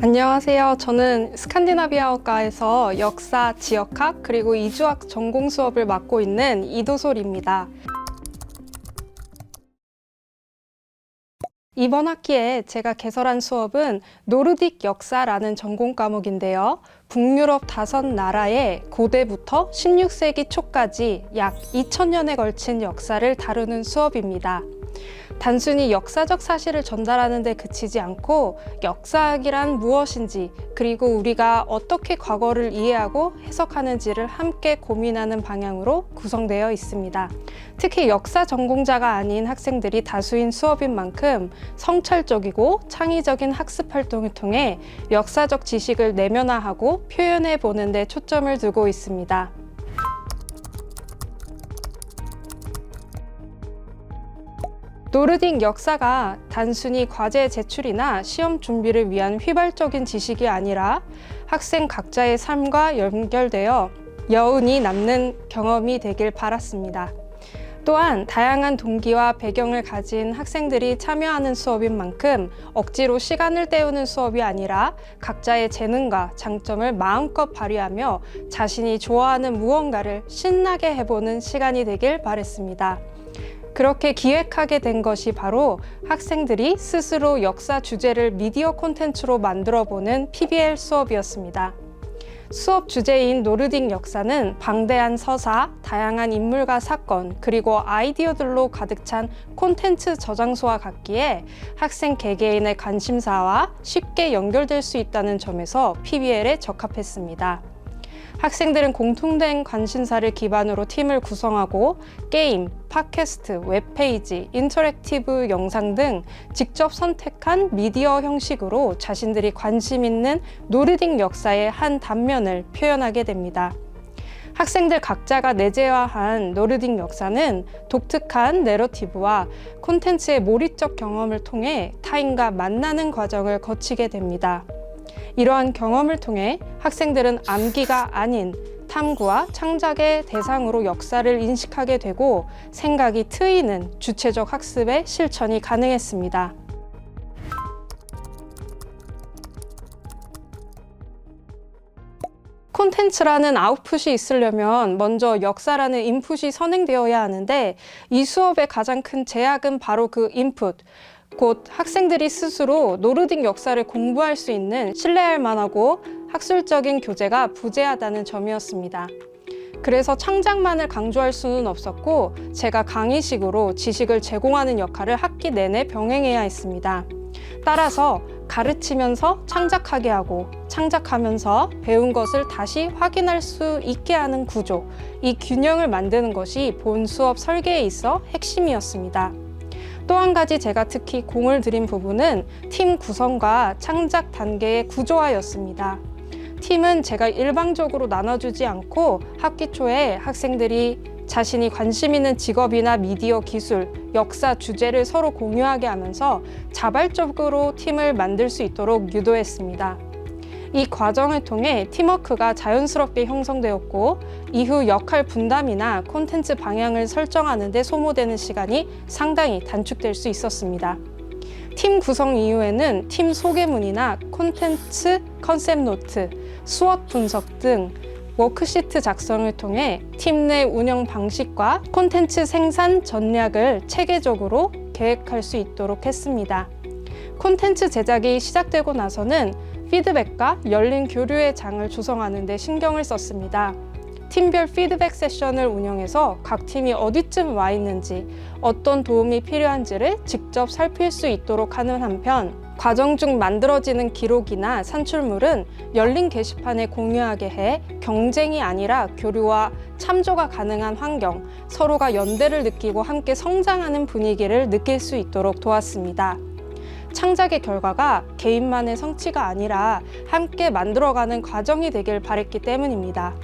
안녕하세요. 저는 스칸디나비아어과에서 역사, 지역학, 그리고 이주학 전공 수업을 맡고 있는 이도솔입니다. 이번 학기에 제가 개설한 수업은 노르딕 역사라는 전공 과목인데요. 북유럽 5나라의 고대부터 16세기 초까지 약 2000년에 걸친 역사를 다루는 수업입니다. 단순히 역사적 사실을 전달하는 데 그치지 않고 역사학이란 무엇인지, 그리고 우리가 어떻게 과거를 이해하고 해석하는지를 함께 고민하는 방향으로 구성되어 있습니다. 특히 역사 전공자가 아닌 학생들이 다수인 수업인 만큼 성찰적이고 창의적인 학습 활동을 통해 역사적 지식을 내면화하고 표현해 보는 데 초점을 두고 있습니다. 노르딕 역사가 단순히 과제 제출이나 시험 준비를 위한 휘발적인 지식이 아니라 학생 각자의 삶과 연결되어 여운이 남는 경험이 되길 바랐습니다. 또한 다양한 동기와 배경을 가진 학생들이 참여하는 수업인 만큼 억지로 시간을 때우는 수업이 아니라 각자의 재능과 장점을 마음껏 발휘하며 자신이 좋아하는 무언가를 신나게 해보는 시간이 되길 바랬습니다. 그렇게 기획하게 된 것이 바로 학생들이 스스로 역사 주제를 미디어 콘텐츠로 만들어보는 PBL 수업이었습니다. 수업 주제인 노르딕 역사는 방대한 서사, 다양한 인물과 사건, 그리고 아이디어들로 가득 찬 콘텐츠 저장소와 같기에 학생 개개인의 관심사와 쉽게 연결될 수 있다는 점에서 PBL에 적합했습니다. 학생들은 공통된 관심사를 기반으로 팀을 구성하고 게임, 팟캐스트, 웹페이지, 인터랙티브 영상 등 직접 선택한 미디어 형식으로 자신들이 관심 있는 노르딕 역사의 한 단면을 표현하게 됩니다. 학생들 각자가 내재화한 노르딕 역사는 독특한 내러티브와 콘텐츠의 몰입적 경험을 통해 타인과 만나는 과정을 거치게 됩니다. 이러한 경험을 통해 학생들은 암기가 아닌 탐구와 창작의 대상으로 역사를 인식하게 되고 생각이 트이는 주체적 학습의 실천이 가능했습니다. 콘텐츠라는 아웃풋이 있으려면 먼저 역사라는 인풋이 선행되어야 하는데 이 수업의 가장 큰 제약은 바로 그 인풋, 곧 학생들이 스스로 노르딕 역사를 공부할 수 있는 신뢰할 만하고 학술적인 교재가 부재하다는 점이었습니다. 그래서 창작만을 강조할 수는 없었고 제가 강의식으로 지식을 제공하는 역할을 학기 내내 병행해야 했습니다. 따라서 가르치면서 창작하게 하고 창작하면서 배운 것을 다시 확인할 수 있게 하는 구조, 이 균형을 만드는 것이 본 수업 설계에 있어 핵심이었습니다. 또 한 가지 제가 특히 공을 들인 부분은 팀 구성과 창작 단계의 구조화였습니다. 팀은 제가 일방적으로 나눠주지 않고 학기 초에 학생들이 자신이 관심 있는 직업이나 미디어 기술, 역사 주제를 서로 공유하게 하면서 자발적으로 팀을 만들 수 있도록 유도했습니다. 이 과정을 통해 팀워크가 자연스럽게 형성되었고 이후 역할 분담이나 콘텐츠 방향을 설정하는 데 소모되는 시간이 상당히 단축될 수 있었습니다. 팀 구성 이후에는 팀 소개문이나 콘텐츠 컨셉 노트, 수업 분석 등 워크시트 작성을 통해 팀 내 운영 방식과 콘텐츠 생산 전략을 체계적으로 계획할 수 있도록 했습니다. 콘텐츠 제작이 시작되고 나서는 피드백과 열린 교류의 장을 조성하는 데 신경을 썼습니다. 팀별 피드백 세션을 운영해서 각 팀이 어디쯤 와 있는지, 어떤 도움이 필요한지를 직접 살필 수 있도록 하는 한편, 과정 중 만들어지는 기록이나 산출물은 열린 게시판에 공유하게 해 경쟁이 아니라 교류와 참조가 가능한 환경, 서로가 연대를 느끼고 함께 성장하는 분위기를 느낄 수 있도록 도왔습니다. 창작의 결과가 개인만의 성취가 아니라 함께 만들어가는 과정이 되길 바랬기 때문입니다.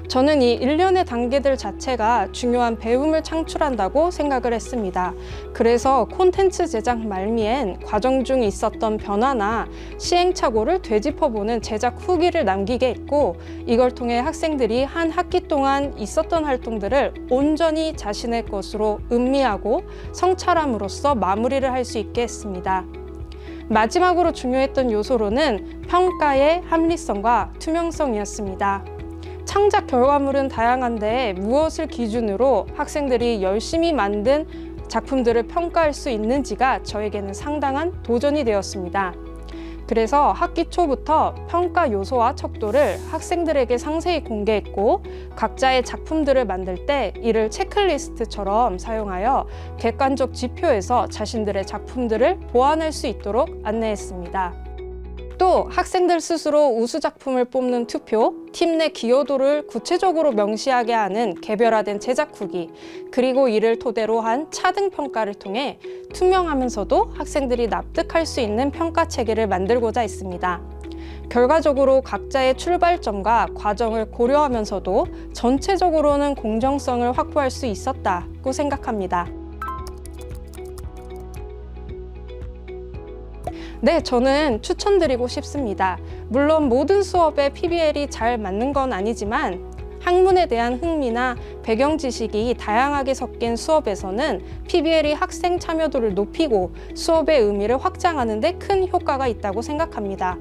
저는 이 일련의 단계들 자체가 중요한 배움을 창출한다고 생각을 했습니다. 그래서 콘텐츠 제작 말미엔 과정 중 있었던 변화나 시행착오를 되짚어보는 제작 후기를 남기게 했고, 이걸 통해 학생들이 한 학기 동안 있었던 활동들을 온전히 자신의 것으로 음미하고 성찰함으로써 마무리를 할 수 있게 했습니다. 마지막으로 중요했던 요소로는 평가의 합리성과 투명성이었습니다. 창작 결과물은 다양한데 무엇을 기준으로 학생들이 열심히 만든 작품들을 평가할 수 있는지가 저에게는 상당한 도전이 되었습니다. 그래서 학기 초부터 평가 요소와 척도를 학생들에게 상세히 공개했고, 각자의 작품들을 만들 때 이를 체크리스트처럼 사용하여 객관적 지표에서 자신들의 작품들을 보완할 수 있도록 안내했습니다. 또 학생들 스스로 우수 작품을 뽑는 투표, 팀 내 기여도를 구체적으로 명시하게 하는 개별화된 제작 후기, 그리고 이를 토대로 한 차등 평가를 통해 투명하면서도 학생들이 납득할 수 있는 평가 체계를 만들고자 했습니다. 결과적으로 각자의 출발점과 과정을 고려하면서도 전체적으로는 공정성을 확보할 수 있었다고 생각합니다. 네, 저는 추천드리고 싶습니다. 물론 모든 수업에 PBL이 잘 맞는 건 아니지만 학문에 대한 흥미나 배경 지식이 다양하게 섞인 수업에서는 PBL이 학생 참여도를 높이고 수업의 의미를 확장하는 데 큰 효과가 있다고 생각합니다.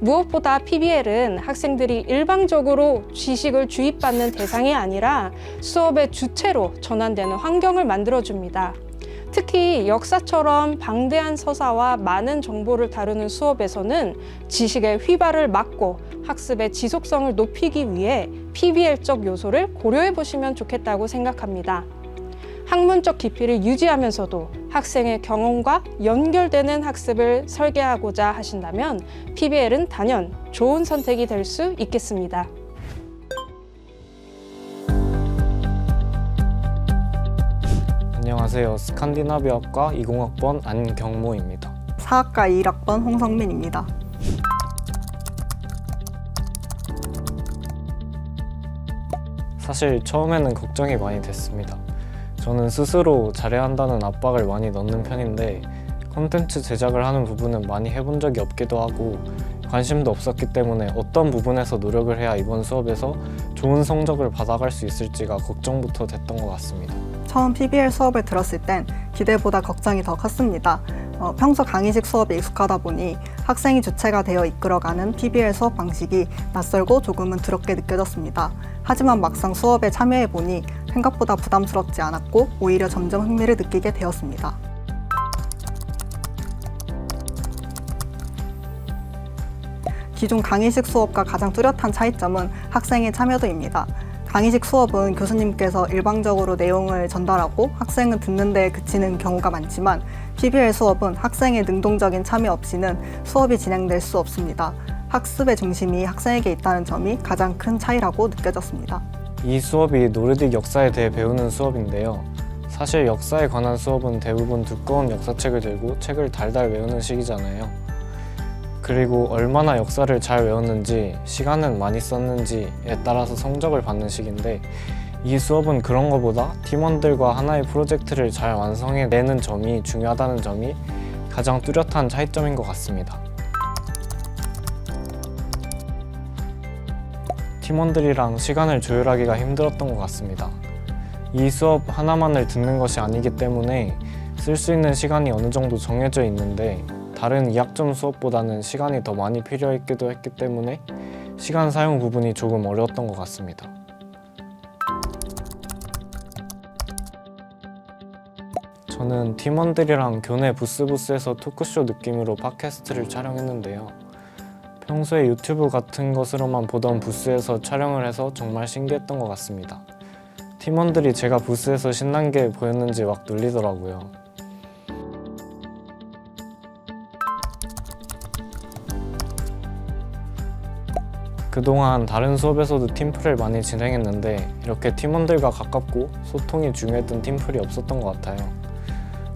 무엇보다 PBL은 학생들이 일방적으로 지식을 주입받는 대상이 아니라 수업의 주체로 전환되는 환경을 만들어줍니다. 특히 역사처럼 방대한 서사와 많은 정보를 다루는 수업에서는 지식의 휘발을 막고 학습의 지속성을 높이기 위해 PBL적 요소를 고려해 보시면 좋겠다고 생각합니다. 학문적 깊이를 유지하면서도 학생의 경험과 연결되는 학습을 설계하고자 하신다면 PBL은 단연 좋은 선택이 될 수 있겠습니다. 안녕하세요. 스칸디나비아과 20학번 안경모입니다. 사학과 21학번 홍성민입니다. 사실 처음에는 걱정이 많이 됐습니다. 저는 스스로 잘해야 한다는 압박을 많이 넣는 편인데 콘텐츠 제작을 하는 부분은 많이 해본 적이 없기도 하고 관심도 없었기 때문에 어떤 부분에서 노력을 해야 이번 수업에서 좋은 성적을 받아갈 수 있을지가 걱정부터 됐던 것 같습니다. 처음 PBL 수업을 들었을 땐 기대보다 걱정이 더 컸습니다. 평소 강의식 수업에 익숙하다 보니 학생이 주체가 되어 이끌어가는 PBL 수업 방식이 낯설고 조금은 두렵게 느껴졌습니다. 하지만 막상 수업에 참여해보니 생각보다 부담스럽지 않았고 오히려 점점 흥미를 느끼게 되었습니다. 기존 강의식 수업과 가장 뚜렷한 차이점은 학생의 참여도입니다. 강의식 수업은 교수님께서 일방적으로 내용을 전달하고 학생은 듣는 데에 그치는 경우가 많지만 PBL 수업은 학생의 능동적인 참여 없이는 수업이 진행될 수 없습니다. 학습의 중심이 학생에게 있다는 점이 가장 큰 차이라고 느껴졌습니다. 이 수업이 노르딕 역사에 대해 배우는 수업인데요. 사실 역사에 관한 수업은 대부분 두꺼운 역사책을 들고 책을 달달 외우는 식이잖아요. 그리고 얼마나 역사를 잘 외웠는지, 시간은 많이 썼는지에 따라서 성적을 받는 식인데 이 수업은 그런 것보다 팀원들과 하나의 프로젝트를 잘 완성해내는 점이 중요하다는 점이 가장 뚜렷한 차이점인 것 같습니다. 팀원들이랑 시간을 조율하기가 힘들었던 것 같습니다. 이 수업 하나만을 듣는 것이 아니기 때문에 쓸 수 있는 시간이 어느 정도 정해져 있는데 다른 2학점 수업보다는 시간이 더 많이 필요했기도 했기 때문에 시간 사용 부분이 조금 어려웠던 것 같습니다. 저는 팀원들이랑 교내 부스에서 토크쇼 느낌으로 팟캐스트를 촬영했는데요. 평소에 유튜브 같은 것으로만 보던 부스에서 촬영을 해서 정말 신기했던 것 같습니다. 팀원들이 제가 부스에서 신난 게 보였는지 막 놀리더라고요. 그동안 다른 수업에서도 팀플을 많이 진행했는데 이렇게 팀원들과 가깝고 소통이 중요했던 팀플이 없었던 것 같아요.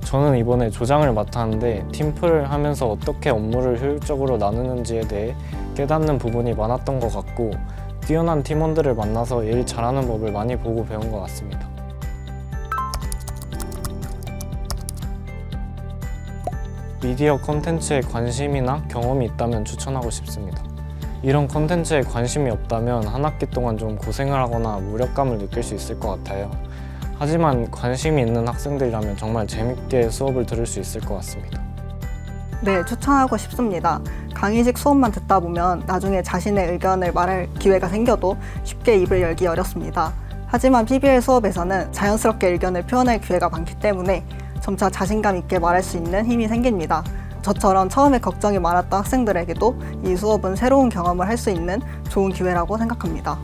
저는 이번에 조장을 맡았는데 팀플을 하면서 어떻게 업무를 효율적으로 나누는지에 대해 깨닫는 부분이 많았던 것 같고 뛰어난 팀원들을 만나서 일 잘하는 법을 많이 보고 배운 것 같습니다. 미디어 콘텐츠에 관심이나 경험이 있다면 추천하고 싶습니다. 이런 콘텐츠에 관심이 없다면 한 학기 동안 좀 고생을 하거나 무력감을 느낄 수 있을 것 같아요. 하지만 관심이 있는 학생들이라면 정말 재밌게 수업을 들을 수 있을 것 같습니다. 네, 추천하고 싶습니다. 강의식 수업만 듣다 보면 나중에 자신의 의견을 말할 기회가 생겨도 쉽게 입을 열기 어렵습니다. 하지만 PBL 수업에서는 자연스럽게 의견을 표현할 기회가 많기 때문에 점차 자신감 있게 말할 수 있는 힘이 생깁니다. 저처럼 처음에 걱정이 많았던 학생들에게도 이 수업은 새로운 경험을 할 수 있는 좋은 기회라고 생각합니다.